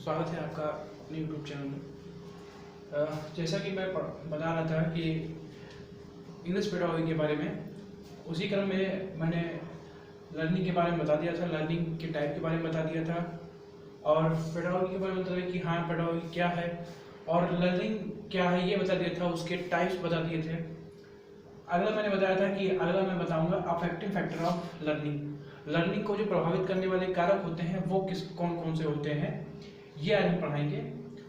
स्वागत है आपका अपने यूट्यूब चैनल में। जैसा कि मैं बता रहा था कि इंग्लिश पेडागोजी के बारे में, उसी क्रम में मैंने लर्निंग के बारे में बता दिया था, लर्निंग के टाइप के बारे में बता दिया था और पेडागोजी के बारे में बता दिया कि हाँ पेडागोजी क्या है और लर्निंग क्या है ये बता दिया था, उसके टाइप्स बता दिए थे। अगला मैंने बताया था कि अगला मैं बताऊंगा affecting factor of learning. Learning को जो प्रभावित करने वाले कारक होते हैं वो कौन कौन से होते हैं, ये आज हम पढ़ाएंगे।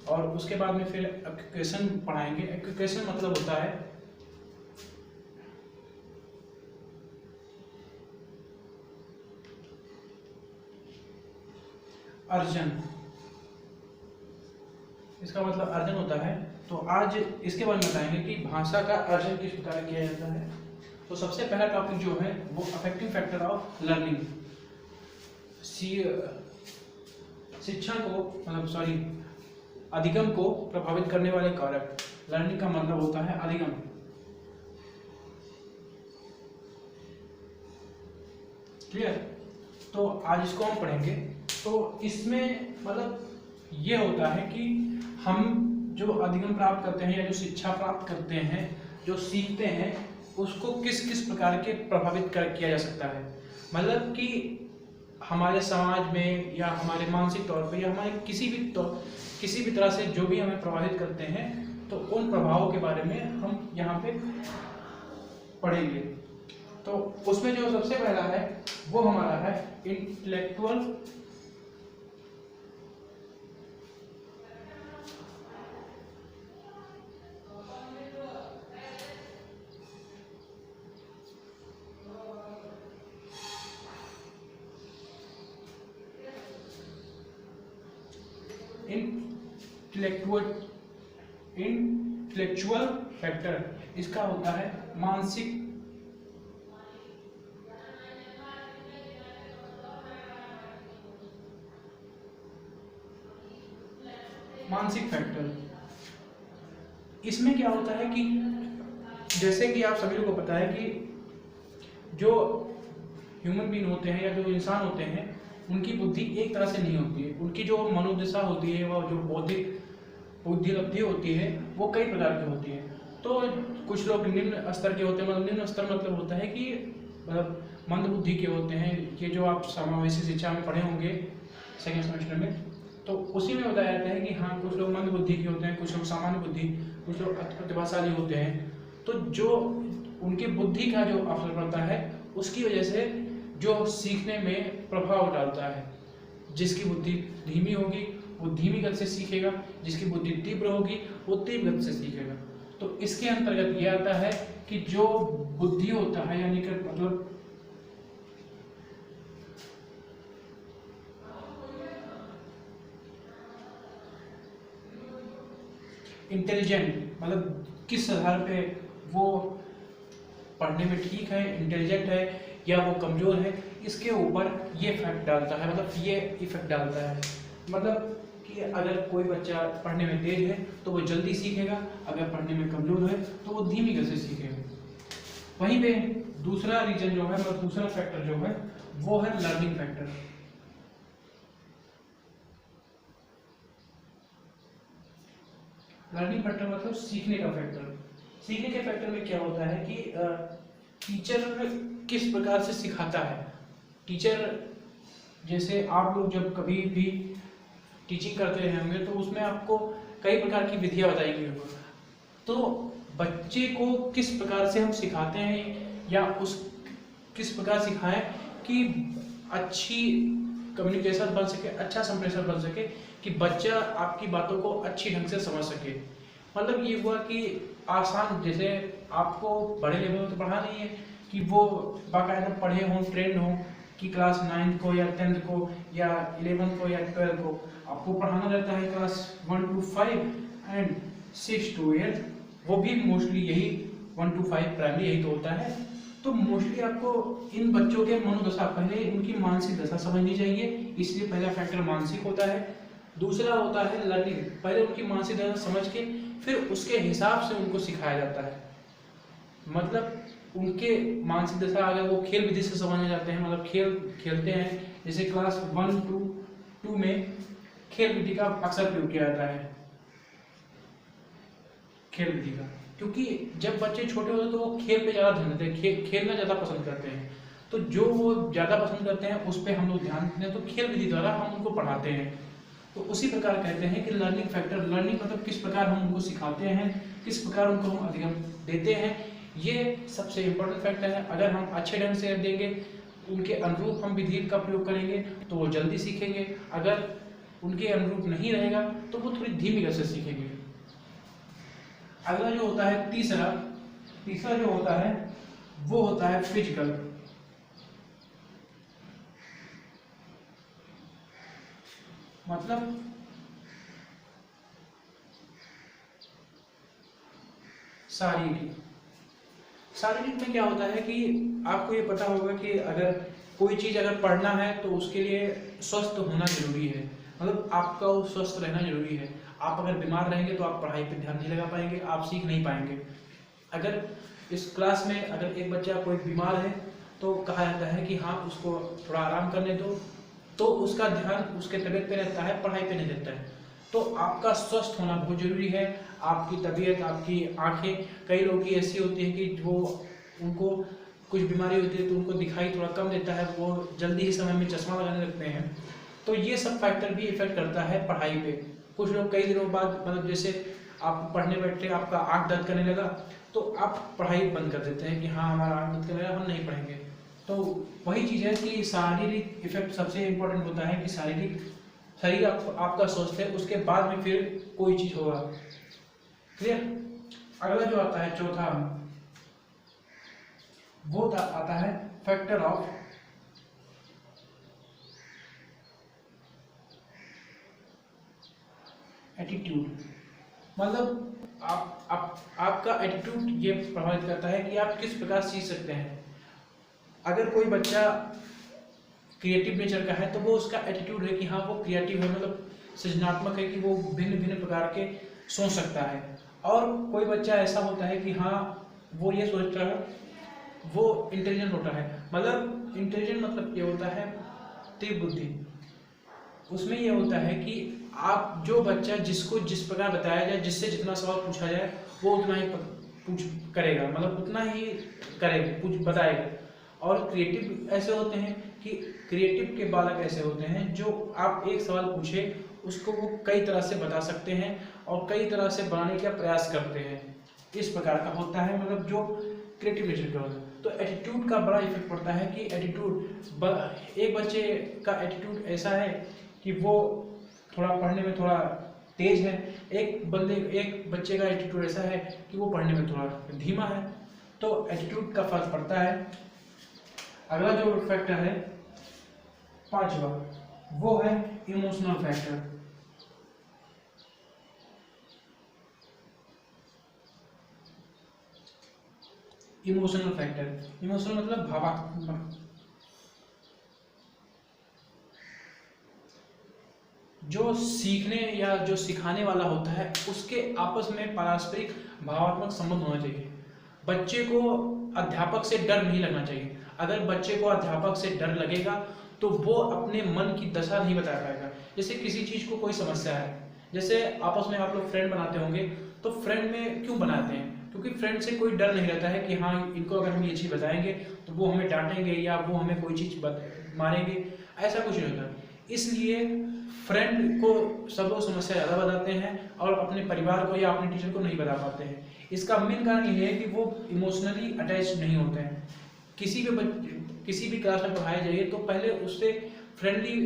और उसके बाद में फिर एक्वेशन पढ़ाएंगे। एक्वेशन मतलब होता है अर्जन, इसका मतलब अर्जन होता है। तो आज इसके बारे में बताएंगे कि भाषा का अर्जन किस प्रकार किया जाता है। तो सबसे पहला टॉपिक जो है वो अफेक्टिंग फैक्टर ऑफ लर्निंग। शिक्षा को अधिगम को प्रभावित करने वाले कारक। लर्निंग का मतलब होता है अधिगम। क्लियर? तो आज इसको हम पढ़ेंगे। तो इसमें मतलब ये होता है कि हम जो अधिगम प्राप्त करते हैं या जो शिक्षा प्राप्त करते हैं, जो सीखते हैं, उसको किस किस प्रकार के प्रभावित किया जा सकता है। मतलब कि हमारे समाज में या हमारे मानसिक तौर पे या हमारे किसी भी तरह से जो भी हमें प्रभावित करते हैं, तो उन प्रभावों के बारे में हम यहाँ पे पढ़ेंगे। तो उसमें जो सबसे पहला है वो हमारा है इंटेलेक्चुअल इंटेलेक्चुअल फैक्टर। इसका होता है मानसिक फैक्टर। इसमें क्या होता है कि जैसे कि आप सभी लोगों को पता है कि जो ह्यूमन बीइंग होते हैं या जो इंसान होते हैं, उनकी बुद्धि एक तरह से नहीं होती है। उनकी जो मनोदशा होती है, वो जो बौद्धिक बुद्धि लब्धि होती है, वो कई प्रकार की होती है। तो कुछ लोग निम्न स्तर के होते हैं। मतलब निम्न स्तर मतलब होता है कि मतलब मंद बुद्धि के होते हैं। ये जो आप समावेशी शिक्षा में पढ़े होंगे सेकेंड सेमेस्टर में, तो उसी में बताया जाता है कि हाँ कुछ लोग मंद बुद्धि के होते हैं, कुछ लोग सामान्य बुद्धि, कुछ लोग अति प्रतिभाशाली होते हैं। तो जो उनकी बुद्धि का जो अवसर पड़ता है, उसकी वजह से जो सीखने में प्रभाव डालता है। जिसकी बुद्धि धीमी होगी वो धीमी गति से सीखेगा, जिसकी बुद्धि तीव्र होगी वो तीव्र गति से सीखेगा। तो इसके अंतर्गत ये आता है कि जो बुद्धि होता है, यानी कि मतलब इंटेलिजेंट, मतलब किस आधार पे वो पढ़ने में ठीक है, इंटेलिजेंट है या वो कमजोर है, इसके ऊपर ये इफेक्ट डालता है। मतलब ये इफेक्ट डालता है मतलब कि अगर कोई बच्चा पढ़ने में तेज है तो वो जल्दी सीखेगा, अगर पढ़ने में कमजोर है तो वो धीमी गति से सीखेगा। वहीं पे दूसरा रीजन जो है, मतलब दूसरा फैक्टर जो है वो है लर्निंग फैक्टर। लर्निंग फैक्टर मतलब सीखने का फैक्टर। सीखने के फैक्टर में क्या होता है कि टीचर किस प्रकार से सिखाता है। टीचर जैसे आप लोग जब कभी भी टीचिंग करते रहे होंगे तो उसमें आपको कई प्रकार की विधियां बताई गई होंगी। तो बच्चे को किस प्रकार से हम सिखाते हैं या उस किस प्रकार सिखाएं कि अच्छी कम्युनिकेशन बन सके, अच्छा संप्रेषण बन सके, कि बच्चा आपकी बातों को अच्छी ढंग से समझ सके। मतलब ये हुआ कि आसान, जैसे आपको बड़े लेवल तो पढ़ा नहीं है कि वो बाकायदा पढ़े हों, ट्रेंड हों, कि क्लास 9 को या 10th को या 11th को या 12th को आपको पढ़ाना रहता है क्लास 1 to 5 एंड 6 to 8। वो भी मोस्टली यही 1 to 5 प्राइमरी यही तो होता है। तो मोस्टली आपको इन बच्चों के मनोदशा, पहले उनकी मानसिक दशा समझनी चाहिए, इसलिए पहला फैक्टर मानसिक होता है। दूसरा होता है लर्निंग। पहले उनकी मानसिक दशा समझ के फिर उसके हिसाब से उनको सिखाया जाता है। मतलब उनके मानसिक दशा अगर वो खेल विधि से समझने जाते हैं, मतलब खेल खेलते हैं, जैसे क्लास 1 to 2 में खेल विधि का अक्सर प्रयोग किया जाता है, खेल विधि का, क्योंकि जब बच्चे छोटे होते हैं तो वो खेल पे ज़्यादा ध्यान देते हैं, खेलना ज़्यादा पसंद करते हैं। तो जो वो ज़्यादा पसंद करते हैं उस पर हम लोग ध्यान देते हैं, तो खेल विधि द्वारा हम उनको पढ़ाते हैं। तो उसी प्रकार कहते हैं कि लर्निंग फैक्टर, लर्निंग मतलब किस प्रकार हम उनको सिखाते हैं, किस प्रकार उनको हम अधिगम देते हैं, ये सबसे इम्पोर्टेंट फैक्टर है। अगर हम अच्छे ढंग से देंगे, उनके अनुरूप हम विधि का प्रयोग करेंगे तो वो जल्दी सीखेंगे। अगर उनके अनुरूप नहीं रहेगा तो वो थोड़ी धीमी गति से सीखेंगे। अगला जो होता है तीसरा जो होता है वो होता है फिजिकल। मतलब शारीरिक में क्या होता है कि आपको ये पता होगा कि अगर कोई चीज़ अगर पढ़ना है तो उसके लिए स्वस्थ होना जरूरी है, मतलब आपका वो स्वस्थ रहना जरूरी है। आप अगर बीमार रहेंगे तो आप पढ़ाई पे ध्यान नहीं लगा पाएंगे, आप सीख नहीं पाएंगे। अगर इस क्लास में अगर एक बच्चा कोई बीमार है तो कहा जाता है कि हाँ उसको थोड़ा आराम करने दो, तो उसका ध्यान उसके तबीयत पे रहता है, पढ़ाई पे नहीं रहता है। तो आपका स्वस्थ होना बहुत जरूरी है। आपकी तबीयत, आपकी आंखें, कई लोगों की ऐसी होती है कि वो उनको कुछ बीमारी होती है तो उनको दिखाई थोड़ा कम देता है, वो जल्दी ही समय में चश्मा लगाने लगते हैं। तो ये सब फैक्टर भी इफेक्ट करता है पढ़ाई पे। कुछ लोग कई दिनों बाद, मतलब जैसे आप पढ़ने बैठे, आपका आँख दर्द करने लगा तो आप पढ़ाई बंद कर देते हैं कि हाँ हमारा आँख दर्द करने लगा, हम नहीं पढ़ेंगे। तो वही चीज़ है कि शारीरिक इफेक्ट सबसे इम्पोर्टेंट होता है कि शरीर आपका स्वस्थ है, उसके बाद में फिर कोई चीज़ होगा। क्लियर। अगला जो आता है चौथा, वो आता है फैक्टर ऑफ एटीट्यूड। मतलब आपका एटीट्यूड ये प्रभावित करता है कि आप किस प्रकार सीख सकते हैं। अगर कोई बच्चा क्रिएटिव नेचर का है तो वो उसका एटीट्यूड है कि हाँ वो क्रिएटिव है, मतलब सृजनात्मक है कि वो भिन्न भिन्न प्रकार के सोच सकता है। और कोई बच्चा ऐसा होता है कि हाँ वो ये सोचता है, वो इंटेलिजेंट होता है। मतलब इंटेलिजेंट मतलब ये होता है तीव्र बुद्धि। उसमें ये होता है कि आप जो बच्चा जिसको जिस प्रकार बताया जाए, जिससे जितना सवाल पूछा जाए वो उतना ही पूछ करेगा, मतलब उतना ही करेगा, बताएगा। और क्रिएटिव ऐसे होते हैं कि क्रिएटिव के बालक ऐसे होते हैं जो आप एक सवाल पूछे उसको वो कई तरह से बता सकते हैं और कई तरह से बनाने का प्रयास करते हैं। इस प्रकार का होता है, मतलब जो क्रिएटिव नेचर का होता है। तो एटीट्यूड का बड़ा इफेक्ट पड़ता है कि एटीट्यूड, एक बच्चे का एटीट्यूड ऐसा है कि वो थोड़ा पढ़ने में थोड़ा तेज है, एक बच्चे का एटीट्यूड ऐसा है कि वो पढ़ने में थोड़ा धीमा है। तो एटीट्यूड का फर्क पड़ता है। अगला जो फैक्टर है पांचवा, वो है इमोशनल फैक्टर। इमोशनल मतलब भावात्मक। जो सीखने या जो सिखाने वाला होता है उसके आपस में पारस्परिक भावात्मक संबंध होना चाहिए। बच्चे को अध्यापक से डर नहीं लगना चाहिए। अगर बच्चे को अध्यापक से डर लगेगा तो वो अपने मन की दशा नहीं बता पाएगा। जैसे किसी चीज़ को कोई समस्या है, जैसे आपस में आप लोग फ्रेंड बनाते होंगे, तो फ्रेंड में क्यों बनाते हैं? क्योंकि फ्रेंड से कोई डर नहीं रहता है कि हाँ इनको अगर हम ये चीज़ बताएंगे तो वो हमें डांटेंगे या वो हमें कोई चीज़ मारेंगे, ऐसा कुछ नहीं होता। इसलिए फ्रेंड को सब लोग समस्या ज़्यादा बताते हैं और अपने परिवार को या अपने टीचर को नहीं बता पाते हैं। इसका मेन कारण ये है कि वो इमोशनली अटैच नहीं होते हैं। किसी भी क्लास में पढ़ाया जाइए तो पहले उससे फ्रेंडली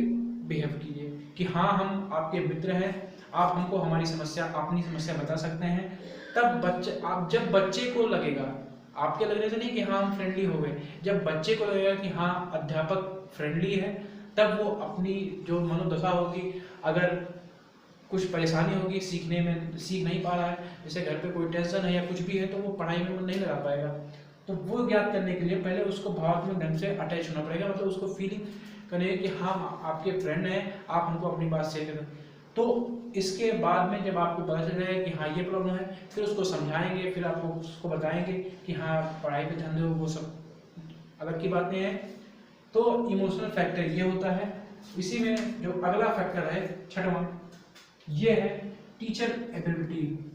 बिहेव कीजिए कि हाँ हम आपके मित्र हैं, आप हमको हमारी समस्या, अपनी समस्या बता सकते हैं। तब जब बच्चे को लगेगा, आपके लगने से नहीं कि हाँ हम फ्रेंडली हो गए, जब बच्चे को लगेगा कि हाँ अध्यापक फ्रेंडली है, तब वो अपनी जो मनोदशा होगी, अगर कुछ परेशानी होगी सीखने में, सीख नहीं पा रहा है, जैसे घर पे कोई टेंशन है या कुछ भी है, तो वो पढ़ाई में मन नहीं लगा पाएगा। तो वो ज्ञात करने के लिए पहले उसको भावात्मक ढंग से अटैच होना पड़ेगा, मतलब उसको फीलिंग करने कि हाँ आपके फ्रेंड हैं, आप हमको अपनी बात शेयर करें। तो इसके बाद में जब आपको पता चल जाएगा कि हाँ ये प्रॉब्लम है, फिर उसको समझाएंगे, फिर आपको उसको बताएंगे कि हाँ पढ़ाई पे ध्यान दो, वो सब अलग की बातें हैं। तो इमोशनल फैक्टर ये होता है। इसी में जो अगला फैक्टर है छठवां, ये है टीचर एबिलिटी।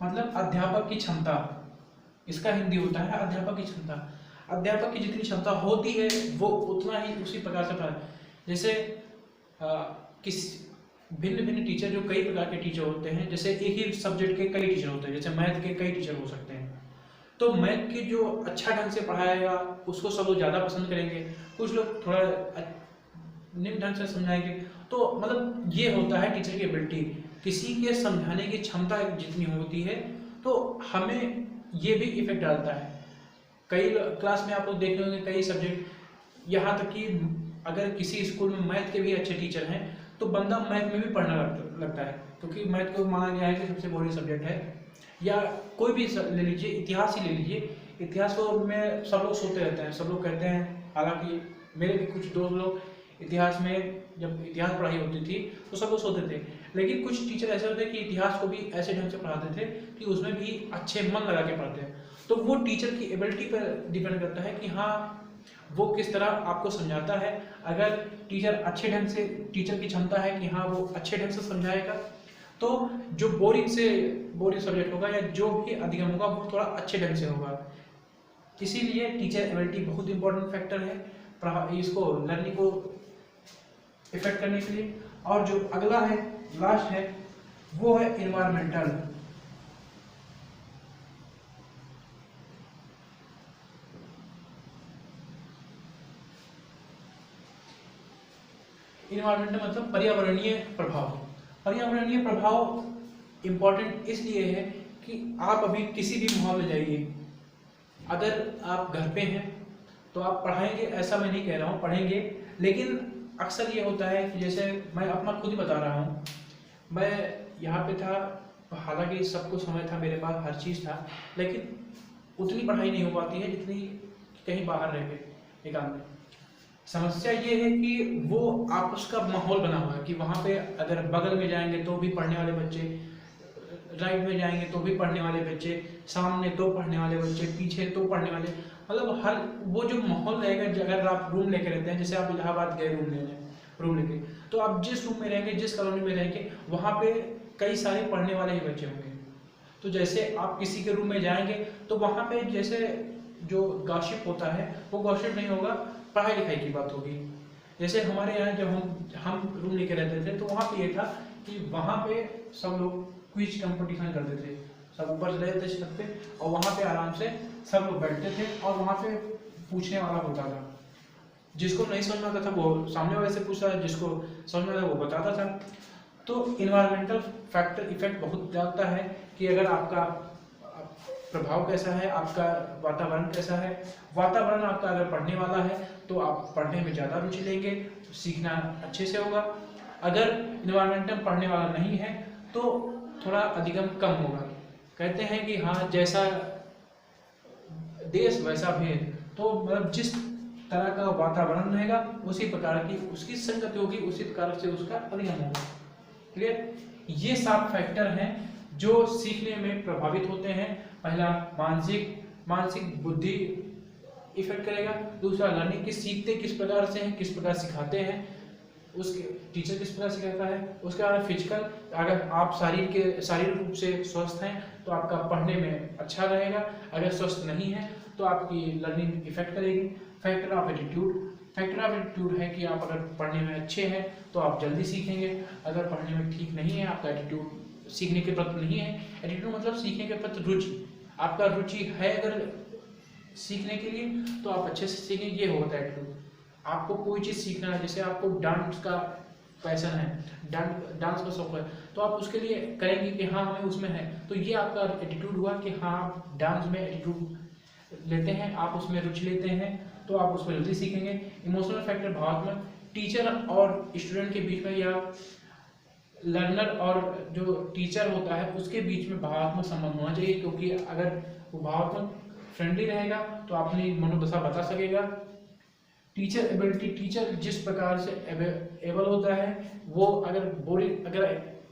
मतलब अध्यापक की क्षमता, इसका हिंदी होता है अध्यापक की क्षमता। अध्यापक की जितनी क्षमता होती है वो उतना ही उसी प्रकार से पढ़ा। जैसे किस भिन्न भिन्न टीचर, जो कई प्रकार के टीचर होते हैं, जैसे एक ही सब्जेक्ट के कई टीचर होते हैं, जैसे मैथ के कई टीचर हो सकते हैं। तो मैथ की जो अच्छा ढंग से पढ़ाएगा उसको सब लोग ज़्यादा पसंद करेंगे, कुछ लोग थोड़ा निम्न ढंग से समझाएंगे। तो मतलब ये होता है टीचर की एबिलिटी, किसी के समझाने की क्षमता जितनी होती है तो हमें ये भी इफेक्ट डालता है। कई क्लास में आप लोग देख रहे होंगे कई सब्जेक्ट, यहाँ तक कि अगर किसी स्कूल में मैथ के भी अच्छे टीचर हैं तो बंदा मैथ में भी पढ़ना लगता है, क्योंकि मैथ को माना गया है कि सबसे बोरिंग सब्जेक्ट है। या कोई भी ले लीजिए, इतिहास ही ले लीजिए, इतिहास को में सब लोग सोते रहते हैं, सब लोग कहते हैं, हालांकि मेरे भी कुछ दोस्त लोग इतिहास में जब इतिहास पढ़ाई होती थी तो सब लोग सोते थे, लेकिन कुछ टीचर ऐसे होते हैं कि इतिहास को भी ऐसे ढंग से पढ़ाते थे कि उसमें भी अच्छे मन लगा के पढ़ते हैं। तो वो टीचर की एबिलिटी पर डिपेंड करता है कि हाँ वो किस तरह आपको समझाता है। अगर टीचर अच्छे ढंग से, टीचर की क्षमता है कि हाँ वो अच्छे ढंग से समझाएगा तो जो बोरिंग सब्जेक्ट होगा या जो भी अधिगम होगा वो थोड़ा अच्छे ढंग से होगा। इसीलिए टीचर एबिलिटी बहुत इंपॉर्टेंट फैक्टर है इसको लर्निंग को इफेक्ट करने के लिए। और जो अगला है, लास्ट है, वो है एनवायरमेंटल। इन्वायरमेंटल मतलब पर्यावरणीय प्रभाव। पर्यावरणीय प्रभाव इंपॉर्टेंट इसलिए है कि आप अभी किसी भी माहौल में जाइए, अगर आप घर पे हैं तो आप पढ़ाएंगे, ऐसा मैं नहीं कह रहा हूँ, पढ़ेंगे, लेकिन अक्सर ये होता है कि जैसे मैं अपना खुद ही बता रहा हूँ, मैं यहाँ पे था, हालांकि सब कुछ समय था मेरे पास, हर चीज़ था, लेकिन उतनी पढ़ाई नहीं हो पाती है जितनी कहीं बाहर रह के एकांत में। समस्या ये है कि वो आपस का माहौल बना हुआ है कि वहाँ पे अगर बगल में जाएंगे तो भी पढ़ने वाले बच्चे, राइट में जाएंगे तो भी पढ़ने वाले बच्चे, सामने तो पढ़ने वाले बच्चे, पीछे तो पढ़ने वाले, मतलब हर वो जो माहौल रहेगा। अगर आप रूम लेके रहते हैं, जैसे आप इलाहाबाद गए रूम लेके, तो आप जिस रूम में रहेंगे, जिस कॉलोनी में रहेंगे, वहाँ पे कई सारे पढ़ने वाले ही बच्चे होंगे। तो जैसे आप किसी के रूम में जाएंगे तो वहाँ पे जैसे जो गॉसिप होता है वो गॉसिप नहीं होगा, पढ़ाई लिखाई की बात होगी। जैसे हमारे यहाँ जब हम रूम लेके रहते थे तो वहाँ पे ये था कि वहाँ पे सब लोग क्विज कंपटीशन करते थे, सब ऊपर चले जाते छत पे और वहाँ पे आराम से सब लोग बैठते थे और वहाँ पे पूछने वाला होता था, जिसको नहीं समझ में आता था वो सामने वाले से पूछता था, जिसको समझ में आता वो बताता था। तो इन्वायरमेंटल फैक्टर इफेक्ट बहुत डालता है कि अगर आपका प्रभाव कैसा है, आपका वातावरण कैसा है। वातावरण आपका अगर पढ़ने वाला है तो आप पढ़ने में ज़्यादा रुचि लेंगे, तो सीखना अच्छे से होगा। अगर इन्वायरमेंटल पढ़ने वाला नहीं है तो थोड़ा अधिगम कम होगा। कहते हैं कि हाँ जैसा देश वैसा भेद, तो मतलब जिस तरह का वातावरण रहेगा उसी प्रकार की उसकी संगति होगी, उसी प्रकार से उसका अधिगम होगा। क्लियर? ये 7 फैक्टर हैं जो सीखने में प्रभावित होते हैं। पहला मानसिक बुद्धि इफेक्ट करेगा, दूसरा लर्निंग की सीखते किस प्रकार से हैं, किस प्रकार सिखाते हैं, उसके टीचर किस प्रकार सिखाता है। उसके बाद फिजिकल, अगर आप शारीरिक रूप से स्वस्थ हैं तो आपका पढ़ने में अच्छा रहेगा, अगर स्वस्थ नहीं है तो आपकी लर्निंग इफेक्ट करेगी। फैक्टर ऑफ एटीट्यूड है कि आप अगर पढ़ने में अच्छे हैं तो आप जल्दी सीखेंगे, अगर पढ़ने में ठीक नहीं है, आपका एटीट्यूड सीखने के प्रति नहीं है। एटीट्यूड मतलब सीखने के प्रति रुचि, आपका रुचि है अगर सीखने के लिए तो आप अच्छे से सीखेंगे, ये होता है एटीट्यूड। आपको कोई चीज़ सीखना है, जैसे आपको डांस का पैशन है, डांस का शौक है, तो आप उसके लिए करेंगे कि हाँ हमें उसमें है, तो ये आपका एटीट्यूड हुआ कि हाँ आप डांस में एटीट्यूड लेते हैं, आप उसमें रुचि लेते हैं, तो आप उसमें जल्दी सीखेंगे। इमोशनल फैक्टर भावात्मक, टीचर और स्टूडेंट के बीच में या लर्नर और जो टीचर होता है उसके बीच में भावात्मक संबंध होना चाहिए, क्योंकि अगर वो भावात्मक फ्रेंडली रहेगा तो अपनी मनोदशा बता सकेगा। टीचर एबिलिटी, टीचर जिस प्रकार से एबल होता है वो अगर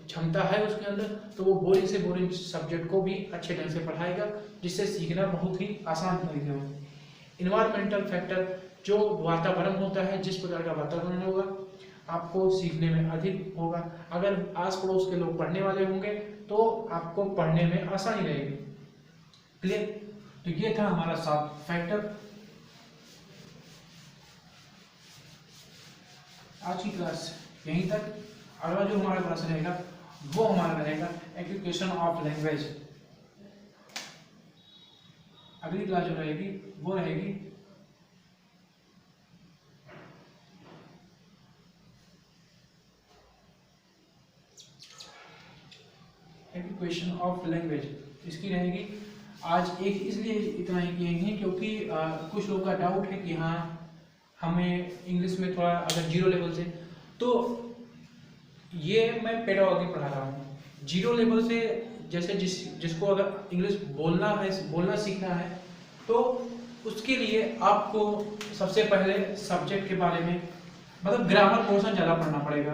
क्षमता है उसके अंदर तो वो बोरिंग से बोरिंग सब्जेक्ट को भी अच्छे ढंग से पढ़ाएगा, जिससे सीखना बहुत ही आसान तरीके हो। इन्वायरमेंटल फैक्टर, जो वातावरण होता है, जिस प्रकार का वातावरण होगा आपको सीखने में अधिक होगा। अगर आस पड़ोस के लोग पढ़ने वाले होंगे तो आपको पढ़ने में आसानी रहेगी। क्लियर? तो ये था हमारा 7 फैक्टर। आज की क्लास यहीं तक। अगला जो हमारा क्लास रहेगा वो हमारा रहेगा एजुकेशन ऑफ लैंग्वेज। अगली क्लास जो रहेगी वो रहेगी एजुकेशन ऑफ लैंग्वेज, इसकी रहेगी। आज एक इसलिए इतना ही किए क्योंकि कुछ लोगों का डाउट है कि हाँ हमें इंग्लिश में थोड़ा अगर 0 लेवल से, तो ये मैं पेडागॉजी पढ़ा रहा हूँ 0 लेवल से। जैसे जिसको अगर इंग्लिश बोलना सीखना है तो उसके लिए आपको सबसे पहले सब्जेक्ट के बारे में, मतलब ग्रामर पोर्शन ज़्यादा पढ़ना पड़ेगा।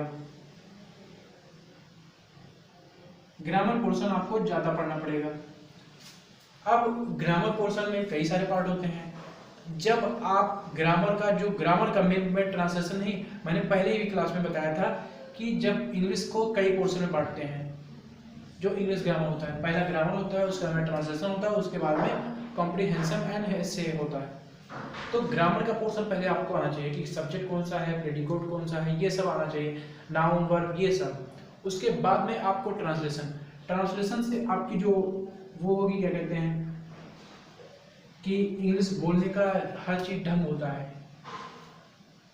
ग्रामर पोर्शन आपको ज़्यादा पढ़ना पड़ेगा। अब ग्रामर पोर्शन में कई सारे पार्ट होते हैं। जब आप ग्रामर का में ट्रांसलेशन नहीं, मैंने पहले ही क्लास में बताया था कि जब इंग्लिश को कई पोर्शन में बांटते हैं, जो इंग्लिश ग्रामर होता है, पहला ग्रामर होता है, उसके बाद में ट्रांसलेशन होता है, उसके बाद में कॉम्प्रिहेंशन एंड एसे होता है। तो ग्रामर का पोर्शन पहले आपको आना चाहिए कि सब्जेक्ट कौन सा है, प्रेडिकेट कौन सा है, ये सब आना चाहिए, नाउन वर्ब ये सब। उसके बाद में आपको ट्रांसलेशन से आपकी जो वो होगी, क्या कहते हैं कि इंग्लिश बोलने का हर चीज ढंग होता है।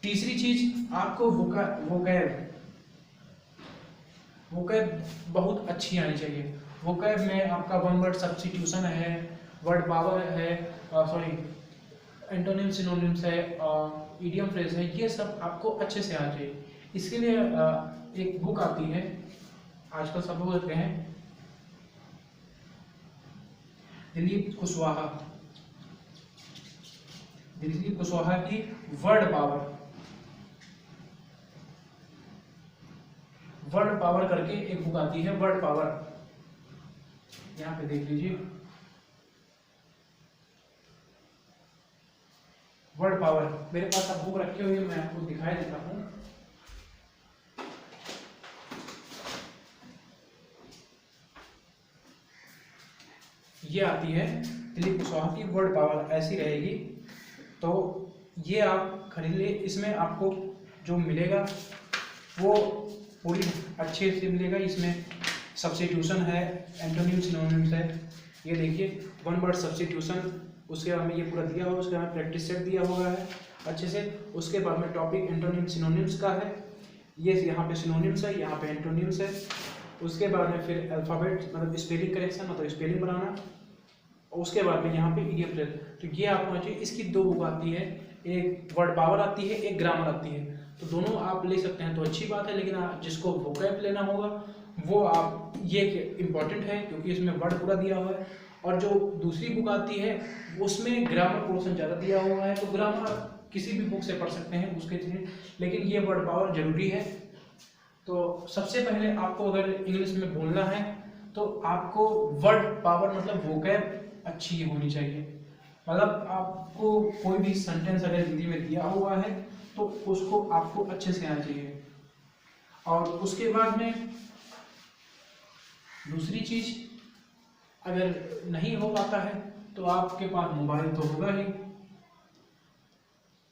तीसरी चीज आपको वोकैब बहुत अच्छी आनी चाहिए। वोकैब में आपका 1 वर्ड सब्स्टिट्यूशन है, वर्ड पावर है, एंटोनिम सिनोनिम्स है, इडियम फ्रेज है, ये सब आपको अच्छे से आना चाहिए। इसके लिए एक बुक आती है, आजकल सब लोग देखते हैं, दिलीप कुशवाहा की वर्ड पावर करके एक बुक आती है, वर्ड पावर। यहाँ पे देख लीजिए, वर्ड पावर मेरे पास अब बुक रखी हुई है, मैं आपको दिखाई देता हूँ। ये आती है दिलीप कुशवाहा की वर्ड पावर, ऐसी रहेगी। तो ये आप खरीद ले। इसमें आपको जो मिलेगा वो पूरी अच्छे से मिलेगा। इसमें सब्स्टिट्यूशन है, एंटोनिम सिनोनिम्स है, ये देखिए 1 वर्ड सब्स्टिट्यूशन, उसके बाद में ये पूरा दिया हुआ, उसके बाद प्रैक्टिस सेट दिया हुआ है अच्छे से। उसके बाद में टॉपिक एंटोनिम सिनोनिम्स का है, ये यहाँ पे सिनोनिम्स है, यहाँ पे एंटोनिम्स है। उसके बाद में फिर अल्फाबेट मतलब स्पेलिंग करेक्शन, मतलब स्पेलिंग बनाना। उसके बाद में यहाँ पे इडियम फ्रेज। तो ये आपको चाहिए। इसकी 2 बुक आती है, एक वर्ड पावर आती है, एक ग्रामर आती है। तो दोनों आप ले सकते हैं तो अच्छी बात है, लेकिन जिसको वोकैब लेना होगा वो आप, ये इम्पॉर्टेंट है क्योंकि इसमें वर्ड पूरा दिया हुआ है। और जो दूसरी बुक आती है उसमें ग्रामर पोर्शन ज़्यादा दिया हुआ है, तो ग्रामर किसी भी बुक से पढ़ सकते हैं उसके लिए, लेकिन ये वर्ड पावर जरूरी है। तो सबसे पहले आपको अगर इंग्लिश में बोलना है तो आपको वर्ड पावर मतलब वोकैब अच्छी होनी चाहिए। मतलब आपको कोई भी सेंटेंस अगर हिंदी में दिया हुआ है तो उसको आपको अच्छे से आना चाहिए। और उसके बाद में दूसरी चीज, अगर नहीं हो पाता है तो आपके पास मोबाइल तो होगा ही।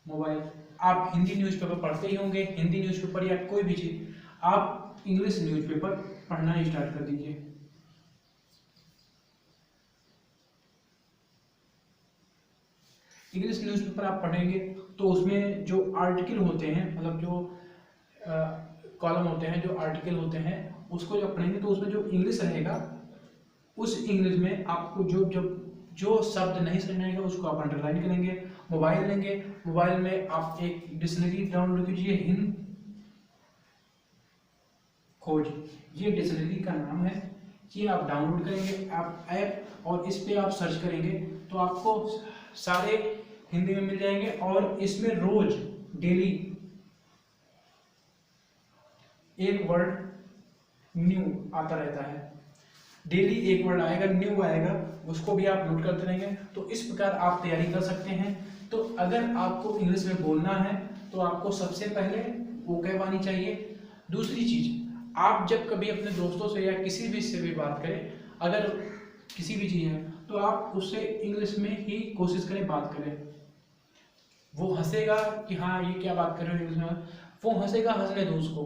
मोबाइल, आप हिंदी न्यूज़पेपर पढ़ते ही होंगे, हिंदी न्यूज़पेपर या कोई भी चीज, आप इंग्लिश न्यूज़पेपर पढ़ना स्टार्ट कर दीजिए। इंग्लिश न्यूज़पेपर आप पढ़ेंगे तो उसमें जो आर्टिकल होते हैं, मतलब जो कॉलम होते हैं, जो आर्टिकल होते हैं, उसको जब पढ़ेंगे तो उसमें जो इंग्लिश रहेगा उस इंग्लिश में आपको जो शब्द नहीं समझ में आएगा उसको आप अंडरलाइन करेंगे। मोबाइल लेंगे, मोबाइल में आप एक डिक्शनरी डाउनलोड कीजिए, हिंद खोज, ये डिक्शनरी का नाम है। ये आप डाउनलोड करेंगे आप ऐप, और इस पे आप सर्च करेंगे तो आपको सारे हिंदी में मिल जाएंगे। और इसमें रोज डेली एक वर्ड न्यू आता रहता है, डेली एक वर्ड आएगा, न्यू आएगा, उसको भी आप नोट करते रहेंगे। तो इस प्रकार आप तैयारी कर सकते हैं तो अगर आपको इंग्लिश में बोलना है तो आपको सबसे पहले वोकैब आनी चाहिए। दूसरी चीज, आप जब कभी अपने दोस्तों से या किसी भी से भी बात करें, अगर किसी भी चीज़ है तो आप उससे इंग्लिश में ही कोशिश करें बात करें। वो हंसेगा कि हाँ ये क्या बात कर रहे हो इंग्लिश में, वो हंसेगा, हंसने दो उसको।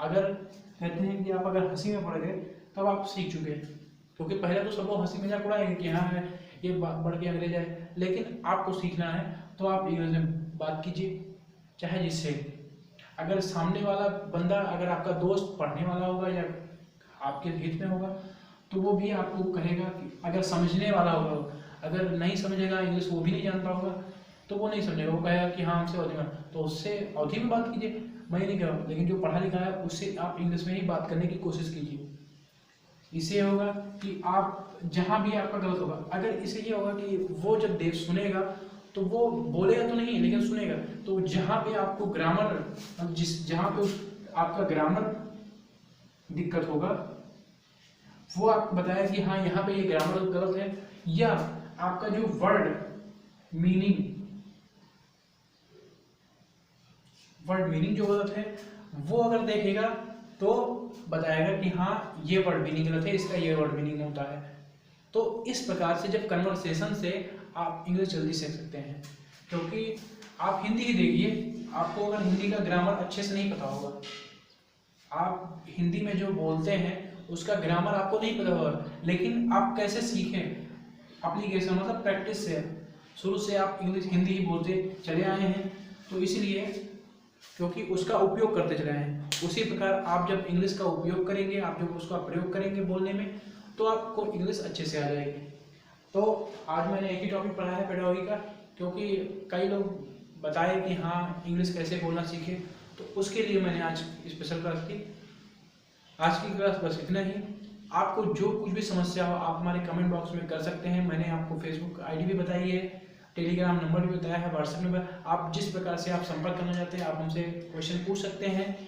अगर कहते हैं कि आप अगर हंसी में पड़ गए तब आप सीख चुके हैं, क्योंकि पहले तो सब लोग हंसी मजाक उड़ाएंगे कि हाँ ये बढ़ के अंग्रेज है, लेकिन आपको सीखना है तो आप इंग्लिश में बात कीजिए, चाहे जिससे। अगर सामने वाला बंदा, अगर आपका दोस्त पढ़ने वाला होगा या आपके हित में होगा तो वो भी आपको कहेगा कि, अगर समझने वाला होगा, अगर नहीं समझेगा इंग्लिश, वो भी नहीं जानता होगा तो वो नहीं समझेगा, वो कहेगा कि हाँ हमसे अवधि में, तो उससे अवधि में बात कीजिए, मैं नहीं कह रहा हूँ, लेकिन जो पढ़ा लिखा है उससे आप इंग्लिश में ही बात करने की कोशिश कीजिए। इससे होगा कि आप जहाँ भी आपका गलत होगा, अगर इससे ये होगा कि वो जब देख सुनेगा तो वो बोलेगा तो नहीं लेकिन सुनेगा, तो जहाँ पे आपको ग्रामर, जहाँ पे आपका ग्रामर दिक्कत होगा वो आपको बताया कि हाँ यहाँ पे ये ग्रामर गलत है, या आपका जो वर्ड मीनिंग जो गलत है वो अगर देखेगा तो बताएगा कि हाँ ये वर्ड मीनिंग गलत है, इसका ये वर्ड मीनिंग होता है। तो इस प्रकार से जब कन्वर्सेशन से आप इंग्लिश जल्दी सीख सकते हैं, क्योंकि आप हिंदी ही देखिए, आपको अगर हिंदी का ग्रामर अच्छे से नहीं पता होगा, आप हिंदी में जो बोलते हैं उसका ग्रामर आपको नहीं पता होगा, लेकिन आप कैसे सीखें, एप्लीकेशन मतलब प्रैक्टिस से, शुरू से आप इंग्लिश हिंदी ही बोलते चले आए हैं, तो इसलिए क्योंकि उसका उपयोग करते चले आए हैं। उसी प्रकार आप जब इंग्लिश का उपयोग करेंगे, आप जब उसका प्रयोग करेंगे बोलने में, तो आपको इंग्लिश अच्छे से आ जाएगी। तो आज मैंने एक ही टॉपिक पढ़ा है पेडागोगी का, क्योंकि कई लोग बताए कि हाँ इंग्लिश कैसे बोलना सीखे, तो उसके लिए मैंने आज स्पेशल क्लास की। आज की क्लास बस इतना ही। आपको जो कुछ भी समस्या हो आप हमारे कमेंट बॉक्स में कर सकते हैं। मैंने आपको फेसबुक आईडी भी बताई है, टेलीग्राम नंबर भी बताया है, व्हाट्सएप नंबर, आप जिस प्रकार से आप संपर्क करना चाहते हैं आप हमसे क्वेश्चन पूछ सकते हैं।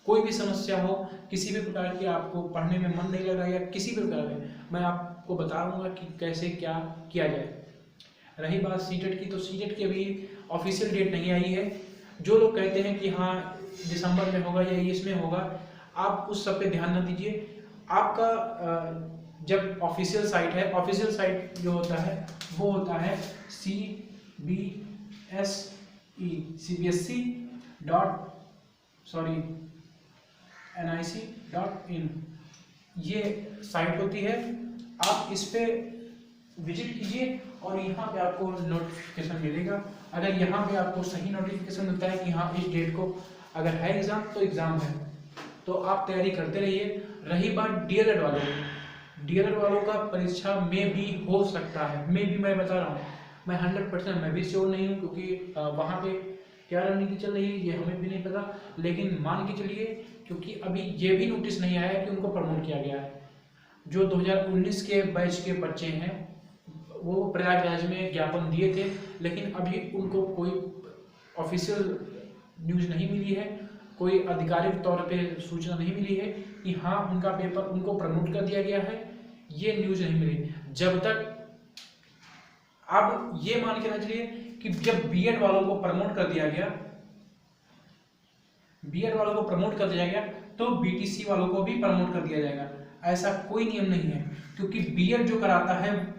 कोई भी समस्या हो, किसी भी प्रकार की, आपको पढ़ने में मन नहीं लग रहा या किसी भी प्रकार में, मैं आपको बता दूंगा कि कैसे क्या किया जाए। रही बात सीटेट की, तो सीटेट की अभी ऑफिशियल डेट नहीं आई है। जो लोग कहते हैं कि हाँ दिसंबर में होगा या इसमें होगा, आप उस सब पे ध्यान न दीजिए। आपका जब ऑफिशियल साइट है, ऑफिशियल साइट जो होता है वो होता है nic.in, ये साइट होती है। आप इस पे विजिट कीजिए और यहाँ पे आपको नोटिफिकेशन मिलेगा। अगर यहाँ पे आपको सही नोटिफिकेशन मिलता है कि हाँ इस डेट को अगर है एग्जाम, तो एग्जाम है, तो आप तैयारी करते रहिए। रही बात डीएलएड वालों की, डीएलएड वालों का परीक्षा में भी हो सकता है, मैं बता रहा हूँ, मैं 100% मैं भी श्योर नहीं हूँ, क्योंकि वहाँ पे क्या रणनीति चल रही है ये हमें भी नहीं पता, लेकिन मान के चलिए, क्योंकि अभी ये भी नोटिस नहीं आया है कि उनको प्रमोट किया गया है। जो 2019 के बैच के बच्चे हैं वो प्रयागराज में ज्ञापन दिए थे, लेकिन अभी उनको कोई ऑफिशियल न्यूज नहीं मिली है, कोई आधिकारिक तौर पे सूचना नहीं मिली है कि हाँ उनका पेपर उनको प्रमोट कर दिया गया है, ये न्यूज नहीं मिली। जब तक अब ये मान के ना चलिए कि जब बीएड वालों को प्रमोट कर दिया गया, बीएड वालों को प्रमोट कर दिया गया, तो बीटीसी वालों को भी प्रमोट कर दिया जाएगा। ऐसा कोई नियम नहीं है, क्योंकि बीएड जो कराता है,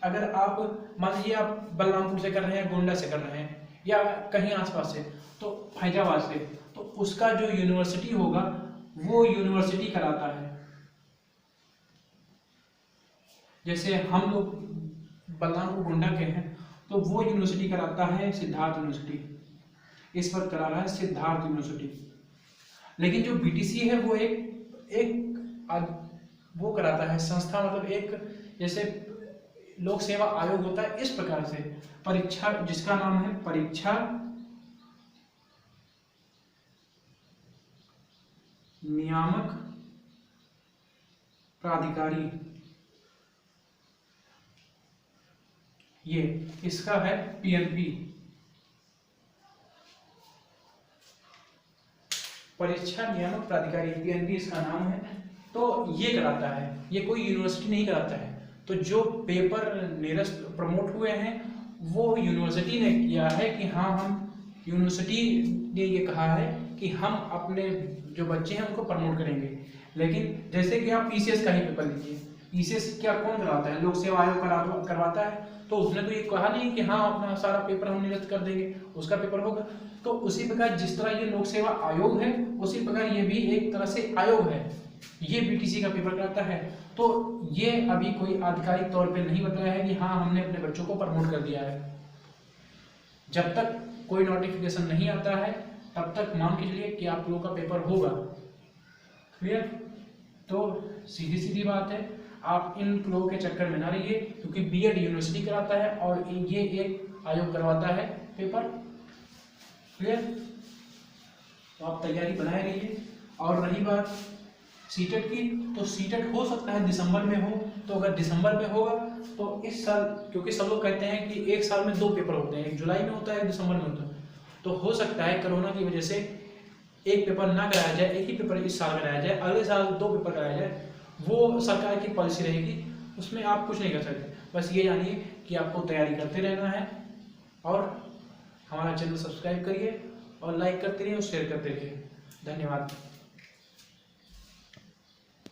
अगर आप मान लीजिए आप बलरामपुर से कर रहे हैं, गोंडा से कर रहे हैं, या कहीं आसपास से, तो फैजाबाद से, तो उसका जो यूनिवर्सिटी होगा वो यूनिवर्सिटी कराता है। जैसे हम लोग बलरामपुर गोंडा के हैं, तो वो यूनिवर्सिटी कराता है सिद्धार्थ यूनिवर्सिटी, इस वक्त करा रहा है सिद्धार्थ यूनिवर्सिटी। लेकिन जो बीटीसी है वो एक वो कराता है संस्था, मतलब एक जैसे लोक सेवा आयोग होता है, इस प्रकार से परीक्षा, जिसका नाम है परीक्षा नियामक प्राधिकारी, ये इसका है पीएनपी, परीक्षा नियामक प्राधिकारी, पीएनपी इसका नाम है। तो ये कराता है, ये कोई यूनिवर्सिटी नहीं कराता है। तो जो पेपर निरस्त प्रमोट हुए हैं वो यूनिवर्सिटी ने किया है कि हाँ हम यूनिवर्सिटी ने ये कहा है कि हम अपने जो बच्चे हैं उनको प्रमोट करेंगे। लेकिन जैसे कि आप पीसीएस का ही पेपर लीजिए, पीसीएस क्या कौन करवाता है? लोक सेवा आयोग करवाता है। तो उसने तो ये कहा नहीं कि हाँ अपना सारा पेपर हम निरस्त कर देंगे, उसका पेपर होगा। तो उसी प्रकार जिस तरह ये लोक सेवा आयोग है, उसी प्रकार ये भी एक तरह से आयोग है, ये बीटीसी का पेपर कराता है। तो ये अभी कोई आधिकारिक तौर पे नहीं बताया है कि हाँ हमने अपने बच्चों को प्रमोट कर दिया है। जब तक कोई नोटिफिकेशन नहीं आता है तब तक मान के चलिए कि आप लोगों का पेपर होगा। क्लियर? तो सीधी सीधी बात है, आप इन लोगों के चक्कर में ना रहिए, क्योंकि बीएड यूनिवर्सिटी कराता है और ये एक आयोग करवाता है पेपर। क्लियर? तो आप तैयारी बनाए रहिए। और रही बात सीटेट की, तो सीटेट हो सकता है दिसंबर में हो। तो अगर दिसंबर में होगा तो इस साल, क्योंकि सब लोग कहते हैं कि एक साल में 2 पेपर होते हैं, एक जुलाई में होता है एक दिसंबर में होता है, तो हो सकता है कोरोना की वजह से एक पेपर ना कराया जाए, एक ही पेपर इस साल कराया जाए, अगले साल 2 पेपर कराया जाए। वो सरकार की पॉलिसी रहेगी, उसमें आप कुछ नहीं कर सकते। बस ये जानिए कि आपको तैयारी करते रहना है और हमारा चैनल सब्सक्राइब करिए और लाइक करते रहिए और शेयर करते रहिए। धन्यवाद।